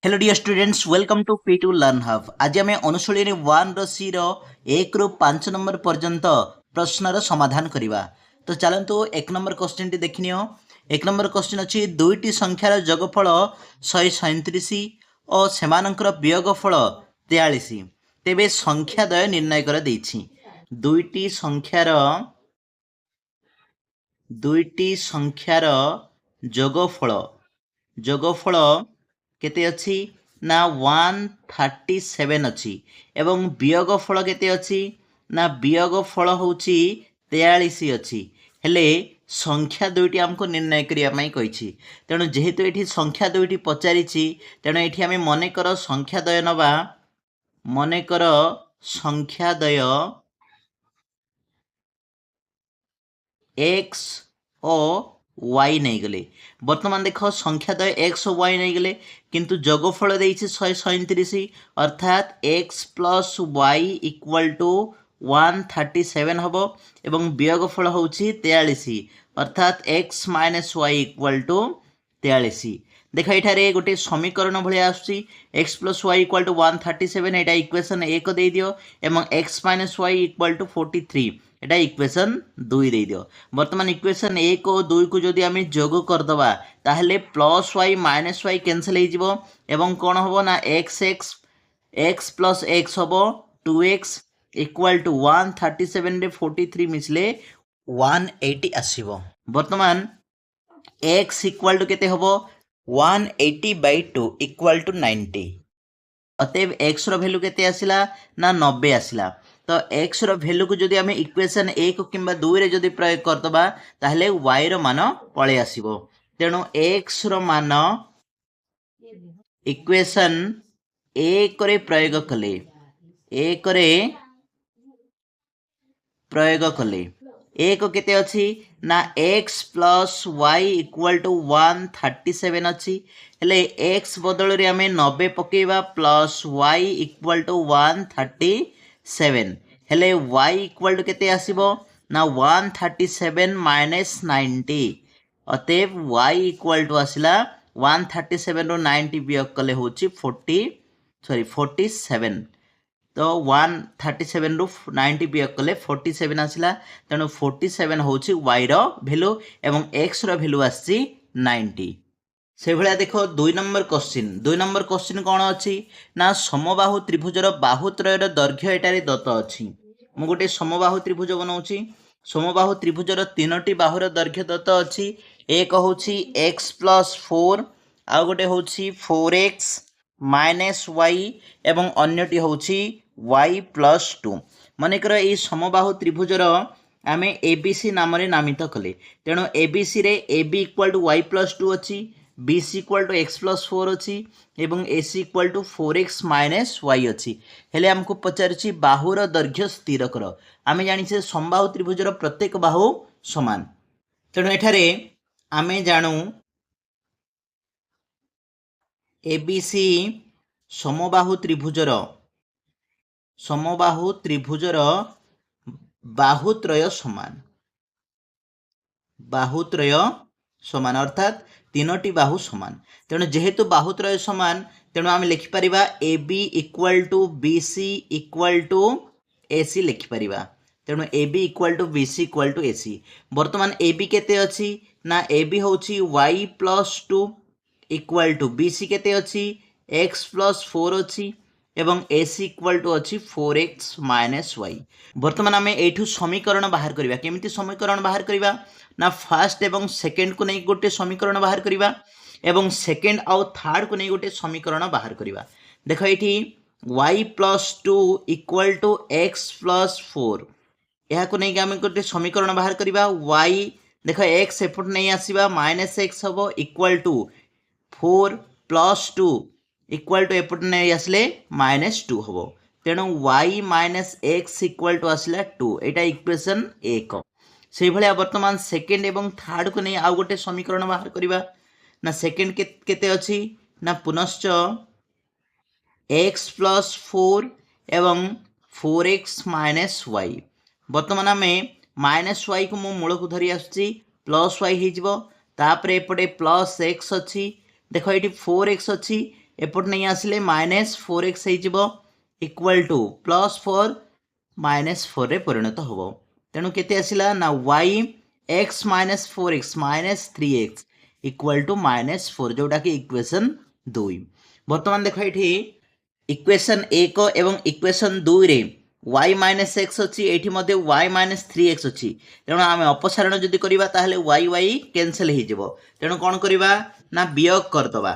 Hello dear students, welcome to P two learn hub. आज आम अनुशूली 1 सी एक रु 5 नंबर पर्यंत प्रश्नर समाधान करवा। तो चलतु एक नंबर क्वेश्चन टी देखनी। एक नंबर क्वेश्चन अच्छी दुईटी संख्यार जोगफल 137 और सेमानंकर वियोगफल 43। तेबे संख्यादय निर्णय कर देछि। दुईटी संख्यार जोगफल केते अछि ना 137 अछि एवं वियोगफल केते अछि ना वियोगफल होछि 43 अछि। हेले संख्या दुईटी हमको निर्णय करिया पई कहिछि। तेणु जेहेतु एठी संख्या दुईटी पचारिछि तेणु एठी आमे मने कर संख्यादय नबा। मने कर संख्यादय एक्स और वाई नहीं गले। बर्तमान देख संख्यादय एक्स और वाई नहीं गले किंतु जोगफल देइछि 137 अर्थात x plus y equal to 137 हबो एवं वियोगफल होछि 43 अर्थात x minus y equal to 43। देख ये गोटे समीकरण भाया आसुची x plus y equal to 137 एटा इक्वेशन 1 दे दियो एवं x minus y equal to 43 एटा इक्वेशन 2 दे दियो। बर्तमान इक्वेशन 1 और 2 को जदि आम जोग करदबा ताहले plus y minus y cancel हो एवं कौन हम ना x x x plus x हम 2x इक्वल टू 137 रे 43 मिसले 180 आसीबो। बर्तमान x इक्वल टू केते हम 180/2 इक्वल टू 90। अतएव x रो वैल्यू केते आसिला ना 90 आसिला। तो x रो वैल्यू को जदि आम इक्वेशन 1 किंबा 2 रे जदि प्रयोग करदबा ताहले y रो मान पळे आसीबो। तेणु x रो मान इक्वेशन 1 रे प्रयोग कले एक केते अछि ना x plus y equal to 137 अछि। हेले x बदल रे आमे 90 पकेबा प्लस वाई इक्वल टू 137 हेले y इक्वल टू केते आसीबो ना 137 माइनस 90 अतएव y इक्वल टू आसिला 137 रो 90 वियोग कले होछि 47। तो 137 रु 90 वियोग कले 47 आसिला। तेणु 47 होछि y रो वैल्यू एवं x रो वैल्यू आछि 90। से भलिया देखो 2 नंबर क्वेश्चन कौन अछि ना समबाहु त्रिभुजर बाहुत्रयर दैर्घ्य एटारे दत्त अछि। मु गोटे समबाहु त्रिभुज बनाउछि। समबाहु त्रिभुजर तीनोटी बाहुर दैर्घ्य दत्त अछि। एक होछि x प्लस 4 आ गोटे होछि 4x माइनस वाई एवं अन्यटी होछि y प्लस 2। मनकर ये समबाहु त्रिभुजर आमे एबीसी नाम नामित कले। तेणु एबीसी रे AB equal to y plus 2 अच्छी, BC equal to x plus 4 अच्छी एवं AC equal to 4x minus y अच्छी। हेले हमको पचारछि बाहुर दैर्घ्य स्थिर कर। आमे जानिछे समबाहु त्रिभुजर प्रत्येक बाहु समान। तेणु एठारे आमे जानू एबीसी समबाहु त्रिभुजर बाहुत्रय समान अर्थात तीनोटी बाहु समान। तेणु जेहेतु बाहुत्रय समान तेणु आम लिखिपर A B equal to B C equal to A C लिखिपर। तेणु A B equal to B C equal to A C. बर्तमान ए बी केते अच्छी ना ए बी होची y plus 2 equal to B C केते अच्छी एक्स प्लस 4 अच्छी एवं ए सी इक्वल टू अच्छी 4x माइनस वाई। बर्तमान आम एठू समीकरण बाहर करवा। केमिति समीकरण बाहर करवा ना फास्ट एवं सेकेंड को नहीं गोटे समीकरण बाहर करवा एवं सेकेंड आउ थर्ड को नहीं गोटे समीकरण बाहर करवा। देख ये y plus 2 equal to x plus 4 यह को नहीं आम गोटे समीकरण बाहर करवा। y देख x एपट नहीं आसवा माइनस एक्स हम equal to 4 plus 2 equal to एपट नहीं आसले माइनस 2 हम। तेणु y minus x equal to आसला 2 यहाँ इक्वेशन 1। से भाया बर्तमान सेकेंड एवं थर्ड को नहीं आउ गोटे समीकरण बाहर करवा ना सेकेंड केते अच्छी ना पुनश्च x प्लस 4 एवं 4x माइनस वाई। बर्तमान आम माइनस वाई को मु मूल को धरी आसुची प्लस वाई हो एपटे प्लस एक्स अच्छी। देख ये 4x अच्छी एपट नहीं आसिले -4x इक्वल टू +4 -4 रे परिणत हम। तेणु केते आसिला ना y x -4x -3x equal to -4 जोटा कि इक्वेशन 2। बर्तमान देख ये इक्वेशन 1 एवं इक्वेशन 2 रे y -x अच्छी ये y -3x अच्छी। तेणु आम अपसारण जदि करवा ताहले y कैंसल हो। तेणु कौन करवा ना वियोग करदबा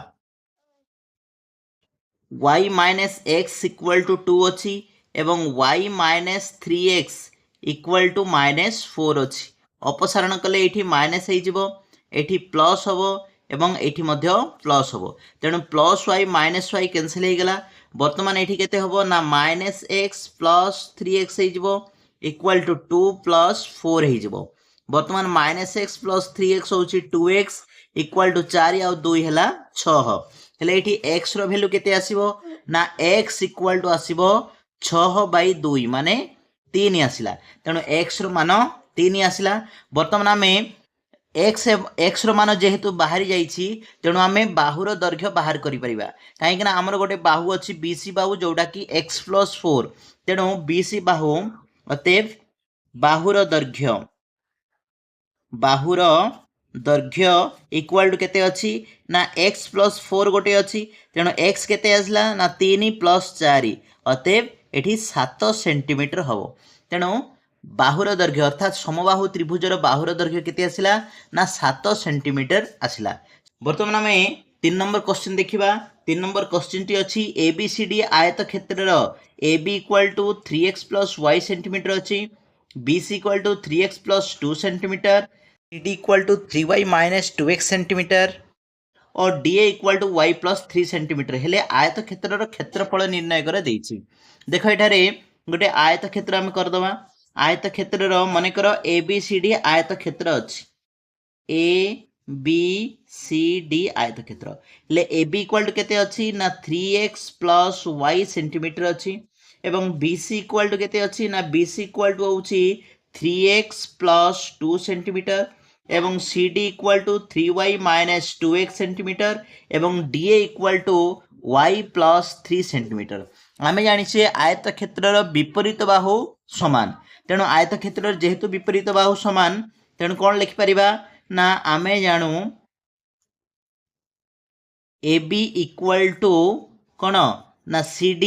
y -x इक्वल टू 2 अच्छी एवं y -3x इक्वल टू -4 अच्छी। अपसारण कले ये माइनस एठी प्लस हम एवं एठी मध्य प्लस हम। तेणु plus y minus y cancel हो गला। बर्तमान ये केते हबो ना -x plus 3x equal to 2 plus 4 हो। बर्तमान -x प्लस 3x हूँ 2x इक्वल टू 4 आउ 2 है 6 हेले ये x रो वैल्यू केते आसीबो ना x इक्वल टू आसीबो 6/2 माने 3 आसिला। तेणु x रो मान 3 आसिला। बर्तमान आमे एक्स मान जेहेतु बाहरी जाइछि तेणु आमे बाहुर दैर्घ्य बाहर करि परिबा। काहेकि ना हमर गोटे बाहु अछि BC बाहु जोटा कि x + 4। तेणु BC बाहु अतएव बाहुर दैर्घ्य इक्वल टू केते अछि ना x + 4 गोटे अछि। तेणु x केते आसला ना 3 + 4 अतएव एठी 7 सेंटीमीटर हबो। तेणु बाहुर दैर्घ्य अर्थात समबाहु त्रिभुजर बाहुर दैर्घ्य केते आसिला ना 7 सेंटीमीटर आसिला। बर्तमान आमे 3 नंबर क्वेश्चन देखिबा। 3 नंबर क्वेश्चन टी अछि ABCD आयत क्षेत्रर AB equal to 3x + y centimetre अछि, BC equal to 3x + 2 centimetre, CD equal to 3y - 2x centimetre और DA equal to y + 3 centimetre हेले आयत क्षेत्रर क्षेत्रफल निर्णय कर देछि। देखो एठारे गोटे आयत क्षेत्र आम करदबा। आयत क्षेत्र मनकर ABCD आयत क्षेत्र अच्छी ABCD आयत क्षेत्र ले AB इक्वल टू केते अच्छी ना 3x + y सेंटीमीटर अच्छी एवं BC इक्वल टू केते अच्छी ना BC इक्वल टू होची 3x + 2 सेंटीमीटर एवं CD equal to 3y - 2x centimetre एवं DA equal to y + 3 centimetre. आमे जानिछे आयत क्षेत्रर विपरीत बाहु समान। तेणु आयत क्षेत्र जेहेतु विपरीत बाहु समान तेणु कौन लिखिपर ना आमे जानू AB इक्वल टू कौन ना CD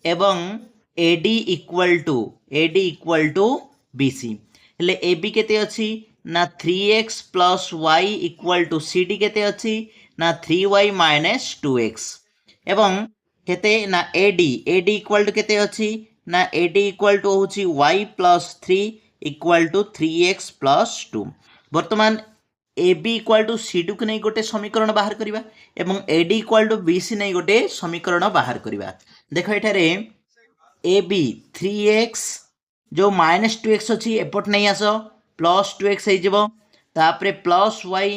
एवं AD इक्वल टू BC हेले AB केते अछि ना 3x + y equal to CD केते अछि ना 3y - 2x एवं केते ना AD इक्वल टू केते अछि ना AD इक्वल टू होची y + 3 इक्वल टू 3x + 2। बर्तमान AB इक्वल टू CD को नहीं गोटे समीकरण बाहर करिबा एवं AD इक्वल टू BC नहीं गोटे समीकरण बाहर करिबा। देखो एठारे AB 3x जो -2x अछि एपट नहीं आस +2x हे जिवो तापरे +y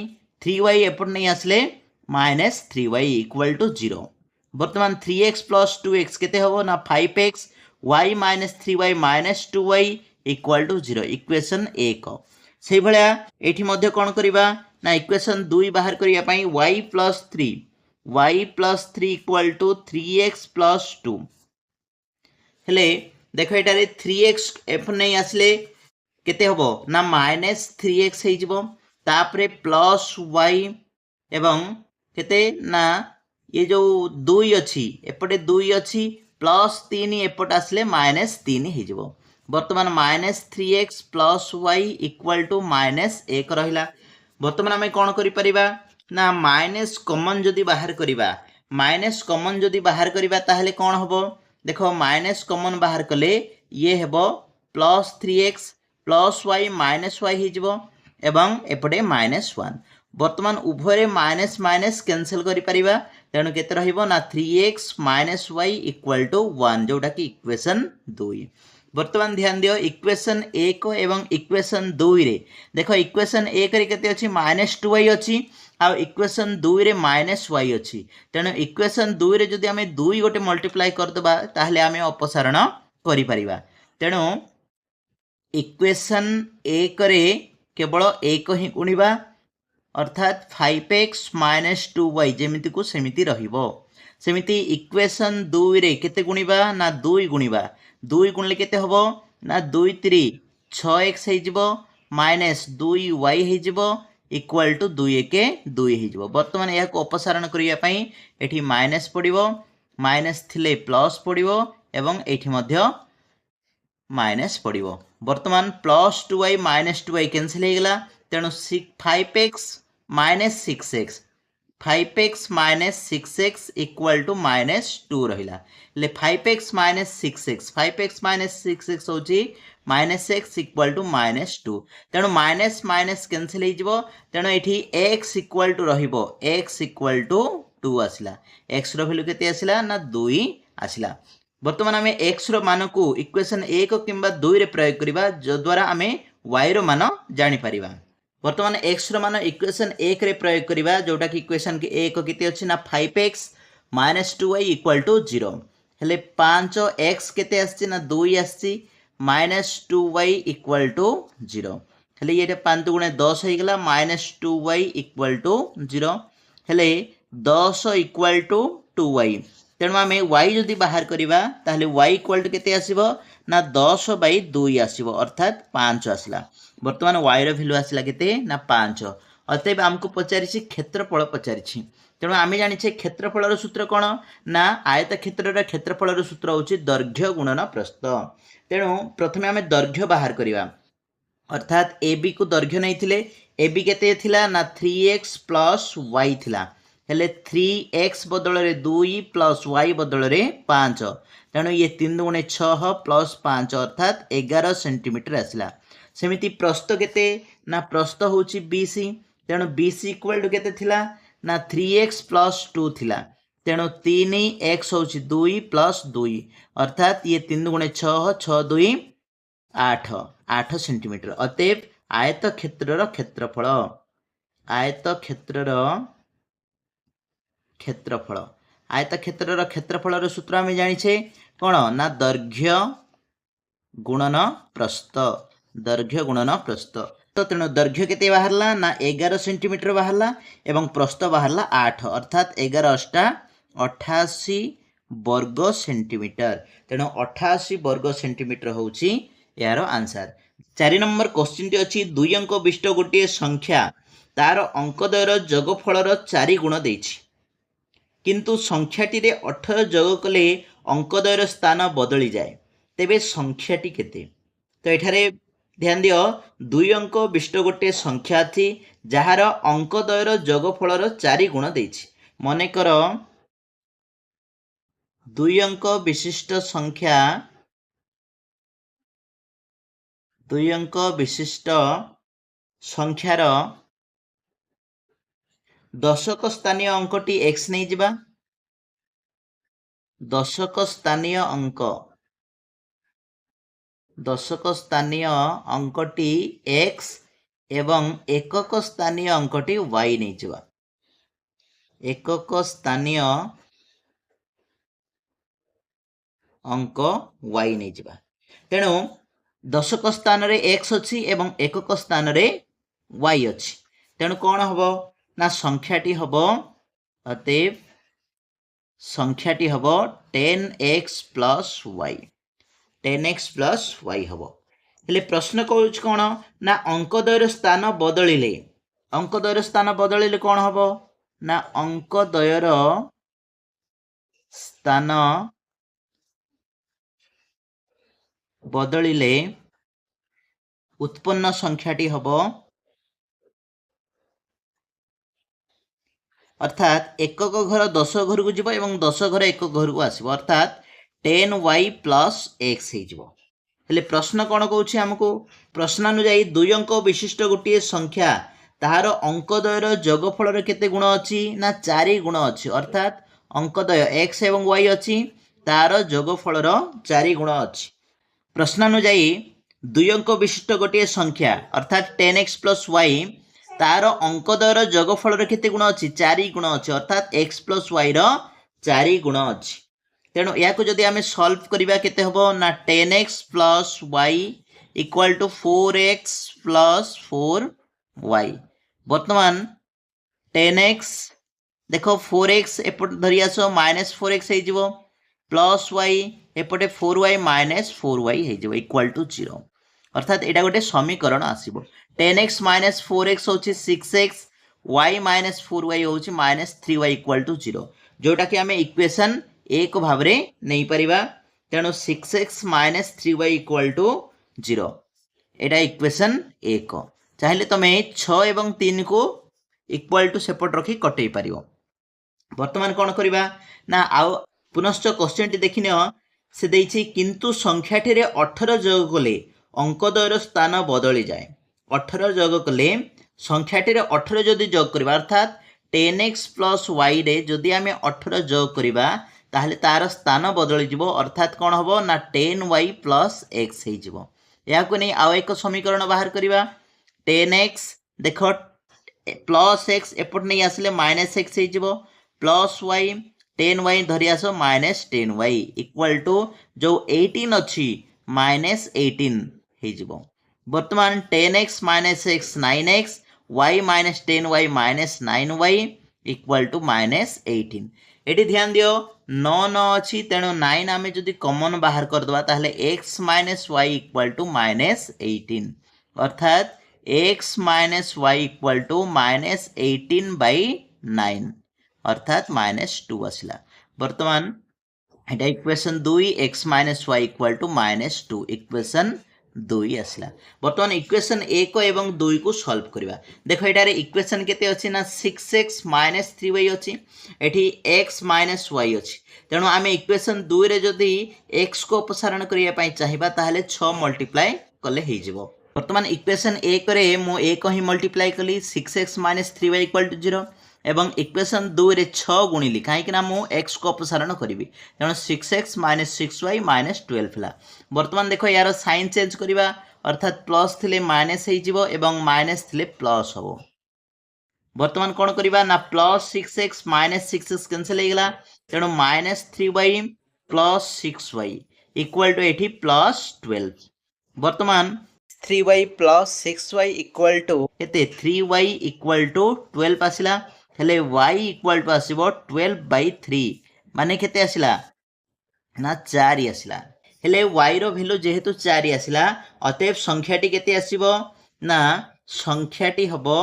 3y एपट नहीं आसले -3y इक्वल टू 0। बर्तमान 3x + 2x केते हबो ना 5x y - 3y - 2y equal to 0 equation 1। से भलिया एठी मध्य कोन करिबा ना इक्वेशन 2 बाहर करिया पई y + 3 इक्वल टू 3x + 2 हेले देखो एटारे 3x एफ नहीं आसले केते हबो ना -3x हे जिवो तापरे +y एवं केते ना ये जो 2 अच्छी एपटे 2 अच्छी +3 एपट आसले -3 हे जिवो। बर्तमान -3x + y इक्वल टू -1 रहिला। बर्तमान आमे कोन करि परिबा ना माइनस कॉमन जदि बाहर करिबा कॉमन जदि बाहर करिबा ताहले कोन हबो देखो माइनस कॉमन बाहर कले ये हेबो +3x + y - y हे जिवो एवं एपटे -1। बर्तमान उभय माइनस माइनस कैंसिल करि परिबा तेणु केते रहिबो ना 3x - y इक्वल टू 1 जोटा कि इक्वेशन 2। बर्तमान ध्यान दियो इक्वेशन 1 एवं इक्वेशन 2 रे देखो इक्वेशन 1 रे केते अछि -2y अछि आ इक्वेशन 2 रे -y अछि। तेणु इक्वेशन 2 रे जदि आमे 2 गोटे मल्टीप्लाई कर दबा ताहले आमे अपसारण करि परिबा। तेणु इक्वेशन 1 रे केवल 1 ही गुणिबा अर्थात 5x - 2y जेमिति को सेमिति रहिबो। सेमिति इक्वेशन 2 रे केते गुणिबा ना 2 गुणिबा 2 गुणले केते हबो ना 2 3 6x हे जिवो माइनस 2y हे जिवो इक्वल टू 2 1 2 हे जिवो। वर्तमान या को अपसारण करिया पई एठी माइनस पडिवो माइनस थिले प्लस पडिवो एवं एठी मध्य माइनस पडिवो। वर्तमान plus 2y minus 2y cancel हे गेला तेणु 5x minus 6x 5x minus 6x equal to minus 2 रहिला ले 5x माइनस 6x होची minus x equal to minus 2 तेणु माइनस माइनस कैंसिल हे जिवो तेणु एठी x इक्वल टू रहिबो x इक्वल टू 2 आसिला x रो वैल्यू केते आसिला ना 2 आसिला। वर्तमान आमे x रो मान को इक्वेशन 1 किंबा 2 रे प्रयोग करिबा जो द्वारा आमे y रो मान जानि परिबा। वर्तमान x रो मान इक्वेशन 1 रे प्रयोग करिबा जोटा कि इक्वेशन के 1 केते अछि ना 5x minus 2y equal to 0 हेले 5x केते आछि ना 2 आछि माइनस 2y इक्वल टू 0 हेले ये 5 गुणे 10 हे गेला माइनस 2y इक्वल टू 0 हेले 10 इक्वल टू 2y तेणु आमे y जदि बाहर करिबा ताहले y इक्वल टू केते आसीबो ना 10 बाई 2 आसीबो अर्थात 5 आसला। वर्तमान y रो वैल्यू आसला केते ना 5 अतएव हमको पचारिछि क्षेत्रफल पचारिछि तेणु आमे जानिछे क्षेत्रफलर सूत्र कोन ना आयत क्षेत्रर क्षेत्रफलर सूत्र होछि दैर्घ्य गुणन प्रस्थ। तेणु प्रथमे आमे दैर्घ्य बाहर करिबा अर्थात AB को दैर्घ्य नैथिले AB केते थिला ना 3x प्लस y थिला हेले 3x बदल रे 2 प्लस y बदल रे 5 तेणु ये 3 गुणे 6 प्लस 5 अर्थात 11 सेंटीमीटर आसला। सेमिति प्रस्थ केते ना प्रस्थ होची BC तेणु BC इक्वल टू केते थिला ना 3x प्लस 2 थिला तेणु 3x होची 2 प्लस 2 अर्थात ये 3 गुणे 6 6 2 8 8 सेंटीमीटर। अतएव आयत क्षेत्रर क्षेत्रफल आयत क्षेत्रर क्षेत्रफल आयत क्षेत्रर क्षेत्रफलर सूत्र आमे जानिछे कोन ना दैर्घ्य गुणन प्रस्थ दैर्घ्य गुणन प्रस्थ तो तेणु दैर्घ्य केते बाहरला ना 11 सेंटीमीटर बाहरला एवं प्रस्थ बाहरला 8 अर्थात 11 अष्टा 88 वर्ग सेंटीमीटर तेणु 88 वर्ग सेंटीमीटर होची यार आंसर। 4 नंबर क्वेश्चन टी अछि 2 अंक विशिष्ट गोटे संख्या तार अंकद्वयर जोगफलर 4 गुण देछि किंतु संख्याटी रे 18 जोग कले अंकद्वयर स्थान बदली जाए तेबे संख्याटी केते तो एठारे ध्यान दियो 2 अंक विशिष्ट गोटे संख्या थी जहार अंकद्वयर जोगफलर 4 गुण देछि मने कर 2 अंक विशिष्ट संख्या 2 अंक विशिष्ट संख्यार दशक स्थानीय अंकटी x नहीं जिबा दशक स्थानीय अंकटी x एवं एकक स्थानीय अंकटी y नहीं जिबा एकक स्थानीय अंक y नहीं जिबा तेणु दशक स्थान रे x अछि एवं एकक स्थान रे y अछि तेणु कोन हबो ना संख्याटी हबो अतएव संख्याटी हबो 10x plus y 10x plus y हबो हेले प्रश्न कहउछ कोन ना अंकद्वयर स्थान बदलिले कोन हबो ना अंकद्वयर स्थान बदलिले उत्पन्न संख्याटी हबो अर्थात एकक घर 10 घर को जीव एवं 10 घर एक घर को आसीबो अर्थात 10y प्लस x हे जीवो हेले प्रश्न कोन कहउछि हमको प्रश्नानुसायी 2 अंक विशिष्ट गोटे संख्या ताहार अंकद्वयर जोगफल रे केते गुण अछि ना 4 गुण अछि अर्थात अंकद्वय x एवं y अछि तार जोगफल रो 4 गुण अछि। प्रश्नानुसायी 2 अंक विशिष्ट गोटे संख्या अर्थात 10x प्लस y तार अंकद्वयर जोगफल रे केते गुण अछि 4 गुण अछि अर्थात x प्लस y रो 4 गुण अछि तेणु या को जदि आमे सॉल्व करिबा केते हबो ना 10x plus y equal to 4x plus 4y वर्तमान 10x देख 4x एपट धरी आस -4x हो प्लस वाई एपटे 4y -4y हो इक्वाल टू 0 अर्थात यहाँ गोटे समीकरण आसो 10x - 4x हूँ 6x y -4y हूँ -3y इक्वाल टू 0 जोटा कि आम इक्वेशन एक भाव नहीं पारिबा तेणु 6x - 3y equal to 0 Etah equation एक चाहिए तुम 6 एवं 3 को इक्वाल टू सेपट रखी कटई पार बर्तमान कौन करवा ना आउ पुनश्च क्वेश्चन टी देखि से देछि किंतु संख्याटी 18 जोग कले अंकद्वयर स्थान बदली जाए 18 जोग कले संख्याटी 18 जदि जोग करवा अर्थात 10x प्लस वाई रे जदि आम 18 जोग करवा ताहले तार स्थान बदली जीवो अर्थात कौन हम ना 10y प्लस x हो या नहीं आउ एक समीकरण बाहर करवा 10x देख प्लस एक्स एपट नहीं आसिले माइनस एक्स हो प्लस वाई 10y धरी आस -10y इक्वल टू जो 18 अच्छी -18 हो बर्तमान 10x - x 9x y -10y -9y equal to -18 ये ध्यान दियो 9 9 अच्छी तेणु 9 आम जो कमन बाहर करदे ताहले x - y इक्वल टू -18 अर्थात x - y इक्वल टू -18/9 अर्थात -2 आसला बर्तमान एटा equation 2 x - y equal to -2 equation 2 आसला बर्तमान इक्वेशन 1 एवं 2 को सॉल्व करवा देखो एटारे इक्वेशन केते अछि ना 6x - 3y अछि एठी x - y अछि तेणु आमे इक्वेशन 2 रे जदि x को अपसारण करिया पई चाहिबा ताहले 6 मल्टीप्लाई कले हे जिवो बर्तमान इक्वेशन 1 रे मु 1 ही मल्टीप्लाई कली 6x - 3y इक्वल टू 0 एवं इक्वेशन 2 रे 6 गुणिली कहीं मु x को अपसारण करी तेणु 6x - 6y -12 है बर्तमान देख यार साइन चेंज करवा अर्थात प्लस थिले माइनस हो एवं माइनस थिले प्लस हम बर्तमान कौन करवा ना प्लस 6x - 6x कैंसिल हो गला तेणु -3y plus 6y equal to एठी प्लस 12 बर्तमान 3y plus 6y equal to केते 3y इक्वल टू 12 आसिला हेले y इक्वल टू आसीबो 12/3 माने केते आसिला ना 4 आसिला हेले y रो वैल्यू जेहेतु 4 आसिला अतएव संख्याटी केते आसीबो ना संख्याटी हबो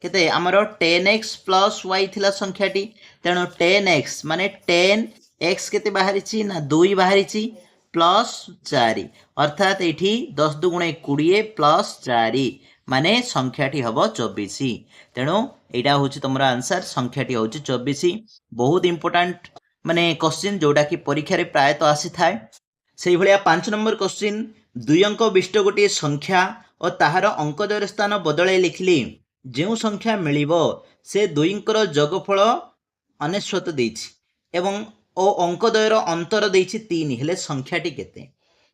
केते हमरो 10x प्लस y थिला संख्याटी तेणु 10x माने 10x केते बाहरिछि ना 2 बाहरिछि प्लस 4 अर्थात ये 10 दुगुणे 20 प्लस 4 माने संख्याटी हम 24 तेणु यहाँ हूँ तुम आंसर संख्याटी हूँ 24 बहुत इंपोर्टाट माने क्वेश्चन जोटा कि परीक्षा रे प्रायतः आसी थाए से भाया 5 नंबर क्वेश्चन 2 अंक विशिष्ट गोटे संख्या और ताहार अंकद्वयर स्थान बदलाई लिखिली जो संख्या मिलिबो से दुईंकर जोगफल 99 देछि एवं ओ अंकद्वयर अंतर देछि 3 हेले संख्याटी केते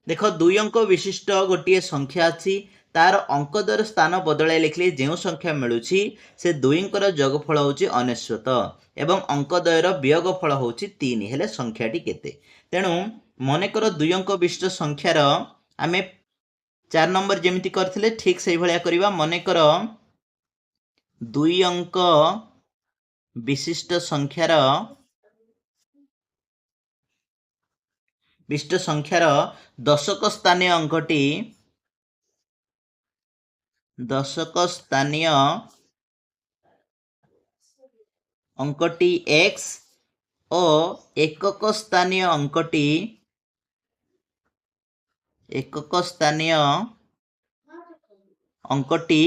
देख 2 अंक विशिष्ट गोटे संख्या अच्छी तार अंकद्वयर स्थान बदलाई लिखले जो संख्या मिलूची से दुईंकर जोगफल होची 99 एवं अंकद्वयर वियोगफल होची 3 हेले संख्याटी केते तेणु मनेकर 2 अंक विशिष्ट संख्यार आमे 4 नंबर जेमिति करथिले ठीक सेही भलिया करबा मनेकर 2 अंक विशिष्ट संख्यार विशिष्ट संख्यार दशक स्थानीय अंकटी दशक स्थानीय अंकटी x और एकक स्थानीय अंकटी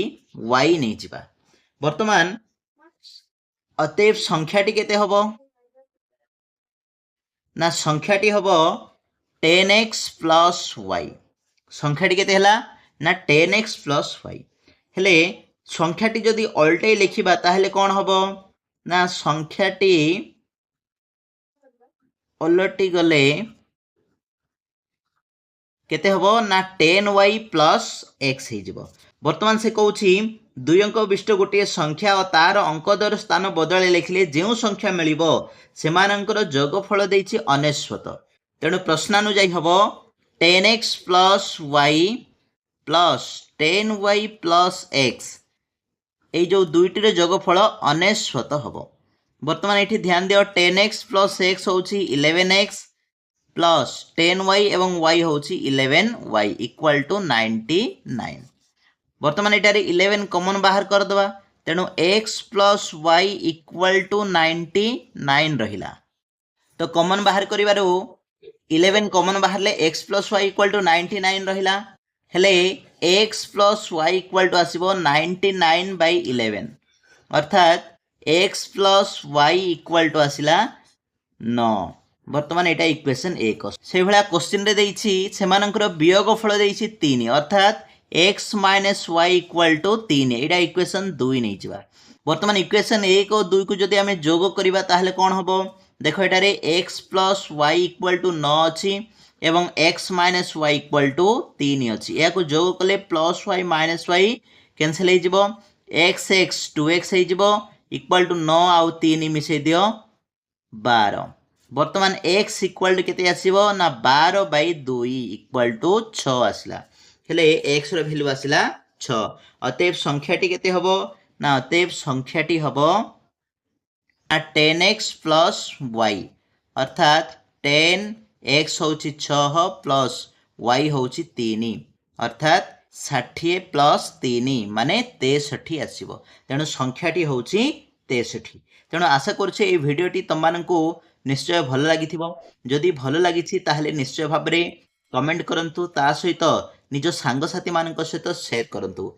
y नहीं जिबा वर्तमान अतएव संख्याटी केते हबो ना संख्याटी हबो 10x प्लस y संख्याटी केते हला ना 10x प्लस y हेले संख्याटी जदि अल्टे लिखिबा ताहले कोन हबो ना संख्याटी उलटी गले केते हबो ना 10y प्लस x हे जिवो वर्तमान से कहूची 2 अंक विशिष्ट गोटे संख्या और तार अंकद्वयर स्थान बदले लिखले जो संख्या मिलिबो सेमानंकर जोगफल देछि 99 तेणु प्रश्नानुजाई हबो 10x plus y plus 10y plus x এই जो दुईटी जोगफल 99 हम बर्तमान ये ध्यान दियो 10x प्लस x हूँ 11x प्लस 10y एवं y हूँ 11y इक्वल टू 99 बर्तमान ये 11 कॉमन बाहर करदे तेणु x plus y equal to 99 रहिला तो कॉमन बाहर करिबारु 11 कॉमन बाहर ले x plus y equal to 99 रहिला हेले x plus y equal to आसीबो 99 बाई 11 अर्थात x plus y equal to आसिला 9 बर्तमान एटा इक्वेशन 1 से भला क्वेश्चन रे देइछि सेमानकर वियोगफल देइछि 3 अर्थात x minus y equal to 3 एटा इक्वेशन 2 नै जिबा बर्तमान इक्वेशन 1 और 2 को जदि हमें जोग करिबा ताहले कोन हबो देखो एटारे x plus y equal to 9 अछि एवं x minus y equal to 3 अछि या को जोग कले plus y minus y cancel हे जिवो x x 2x हे जिवो इक्वल टू 9 आउ 3 मिसे दियो 12 बर्तमान x इक्वल टू केते आसीबो ना 12 बाई 2 इक्वल टू 6 आसिला हेले x रो वैल्यू आसिला 6 अतएव संख्याटी केते हबो ना अतएव संख्याटी हबो 10x प्लस y अर्थात 10x होची 6 प्लस y होची 3 अर्थात 60 प्लस 3 माने 63 आसीबो तेणु संख्याटी होची 63 तेणु आशा करूछे ए भिडियोटी तममानंकु निश्चय भल लागिथिबो जदि भल लागिछि ताहले निश्चय भाबरे कमेंट करंतु ता सहित निज सांग साथी मानक सहित शेयर करंतु।